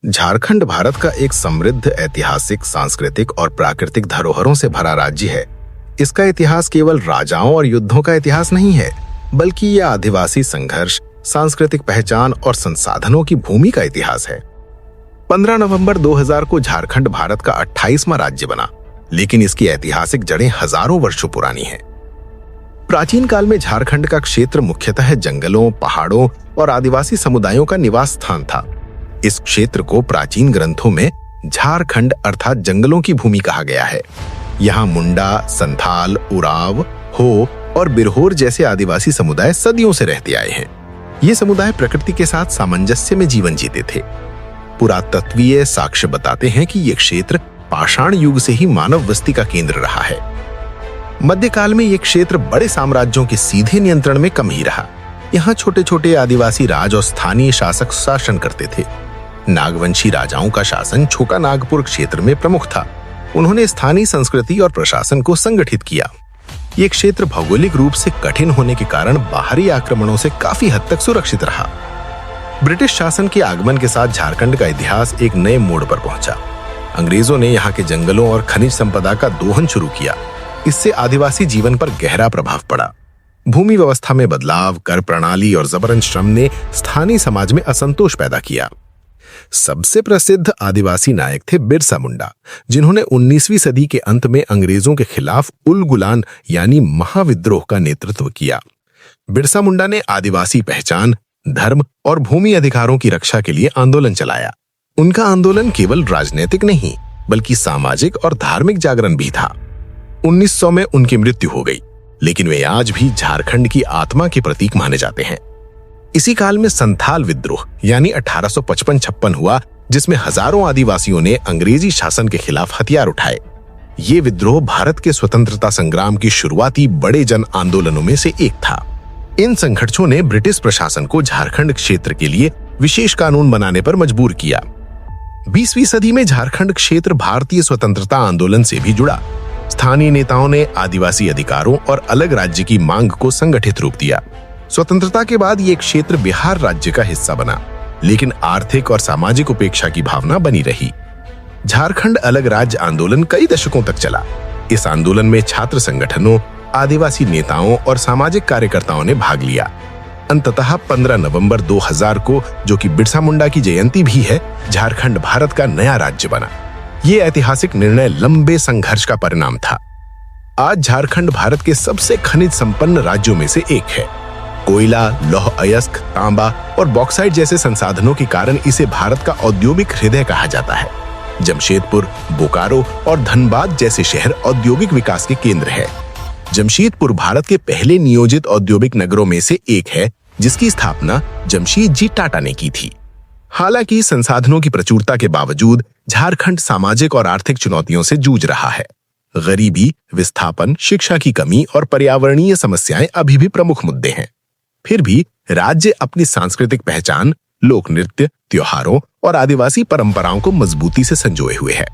झारखंड भारत का एक समृद्ध ऐतिहासिक, सांस्कृतिक और प्राकृतिक धरोहरों से भरा राज्य है। इसका इतिहास केवल राजाओं और युद्धों का इतिहास नहीं है, बल्कि यह आदिवासी संघर्ष, सांस्कृतिक पहचान और संसाधनों की भूमि का इतिहास है। 15 नवंबर 2000 को झारखंड भारत का 28वां राज्य बना, लेकिन इसकी ऐतिहासिक जड़ें हजारों वर्षों पुरानी हैं। प्राचीन काल में झारखंड का क्षेत्र मुख्यतः जंगलों, पहाड़ों और आदिवासी समुदायों का निवास स्थान था। इस क्षेत्र को प्राचीन ग्रंथों में झारखंड अर्थात जंगलों की भूमि कहा गया है। यहाँ मुंडा, संथाल, उराव, हो और बिरहोर जैसे आदिवासी समुदाय सदियों से रहते आए हैं। ये समुदाय प्रकृति के साथ सामंजस्य में जीवन जीते थे। पुरातत्वीय साक्ष्य बताते हैं कि ये क्षेत्र पाषाण युग से ही मानव बस्ती का केंद्र रहा है। मध्यकाल में ये क्षेत्र बड़े साम्राज्यों के सीधे नियंत्रण में कम ही रहा। यहाँ छोटे छोटे आदिवासी राज और स्थानीय शासक शासन करते थे। नागवंशी राजाओं का शासन छोटा नागपुर क्षेत्र में प्रमुख था। उन्होंने स्थानीय संस्कृति और प्रशासन को संगठित किया। ये क्षेत्र भौगोलिक रूप से कठिन होने के कारण बाहरी आक्रमणों से काफी हद तक सुरक्षित रहा। ब्रिटिश शासन के आगमन के साथ झारखंड का इतिहास एक नए मोड़ पर पहुंचा। अंग्रेजों ने यहाँ के जंगलों और खनिज संपदा का दोहन शुरू किया। इससे आदिवासी जीवन पर गहरा प्रभाव पड़ा। भूमि व्यवस्था में बदलाव, कर प्रणाली और जबरन श्रम ने स्थानीय समाज में असंतोष पैदा किया। सबसे प्रसिद्ध आदिवासी नायक थे बिरसा मुंडा, जिन्होंने 19वीं सदी के अंत में अंग्रेजों के खिलाफ उलगुलान यानी महाविद्रोह का नेतृत्व किया। बिरसा मुंडा ने आदिवासी पहचान, धर्म और भूमि अधिकारों की रक्षा के लिए आंदोलन चलाया। उनका आंदोलन केवल राजनीतिक नहीं, बल्कि सामाजिक और धार्मिक जागरण भी था। 1900 में उनकी मृत्यु हो गई, लेकिन वे आज भी झारखंड की आत्मा के प्रतीक माने जाते हैं। इसी काल में संथाल विद्रोह यानी 1855-56 हुआ, जिसमें हजारों आदिवासियों ने अंग्रेजी शासन के खिलाफ हथियार उठाए। ये विद्रोह भारत के स्वतंत्रता संग्राम की शुरुआती बड़े जन आंदोलनों में से एक था। इन संघर्षों ने ब्रिटिश प्रशासन को झारखंड क्षेत्र के लिए विशेष कानून बनाने पर मजबूर किया। 20वीं सदी में झारखंड क्षेत्र भारतीय स्वतंत्रता आंदोलन से भी जुड़ा। स्थानीय नेताओं ने आदिवासी अधिकारों और अलग राज्य की मांग को संगठित रूप दिया। स्वतंत्रता के बाद ये क्षेत्र बिहार राज्य का हिस्सा बना, लेकिन आर्थिक और सामाजिक उपेक्षा की भावना बनी रही। झारखंड अलग राज्य आंदोलन कई दशकों तक चला। इस आंदोलन में छात्र संगठनों, आदिवासी नेताओं और सामाजिक कार्यकर्ताओं ने भाग लिया। अंततः 15 नवंबर 2000 को, जो कि बिरसा मुंडा की जयंती भी है, झारखंड भारत का नया राज्य बना। ये ऐतिहासिक निर्णय लंबे संघर्ष का परिणाम था। आज झारखंड भारत के सबसे खनिज संपन्न राज्यों में से एक है। कोयला, लौह अयस्क, तांबा और बॉक्साइट जैसे संसाधनों के कारण इसे भारत का औद्योगिक हृदय कहा जाता है। जमशेदपुर, बोकारो और धनबाद जैसे शहर औद्योगिक विकास के केंद्र है। जमशेदपुर भारत के पहले नियोजित औद्योगिक नगरों में से एक है, जिसकी स्थापना जमशेदजी टाटा ने की थी। हालांकि संसाधनों की प्रचुरता के बावजूद झारखंड सामाजिक और आर्थिक चुनौतियों से जूझ रहा है। गरीबी, विस्थापन, शिक्षा की कमी और पर्यावरणीय समस्याएं अभी भी प्रमुख मुद्दे हैं। फिर भी राज्य अपनी सांस्कृतिक पहचान, लोक नृत्य, त्योहारों और आदिवासी परंपराओं को मजबूती से संजोए हुए है।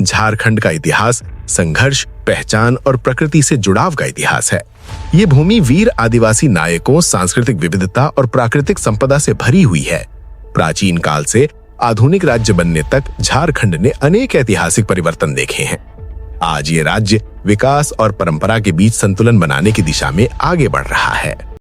झारखंड का इतिहास संघर्ष, पहचान और प्रकृति से जुड़ाव का इतिहास है। ये भूमि वीर आदिवासी नायकों, सांस्कृतिक विविधता और प्राकृतिक संपदा से भरी हुई है। प्राचीन काल से आधुनिक राज्य बनने तक झारखंड ने अनेक ऐतिहासिक परिवर्तन देखे हैं। आज ये राज्य विकास और परंपरा के बीच संतुलन बनाने की दिशा में आगे बढ़ रहा है।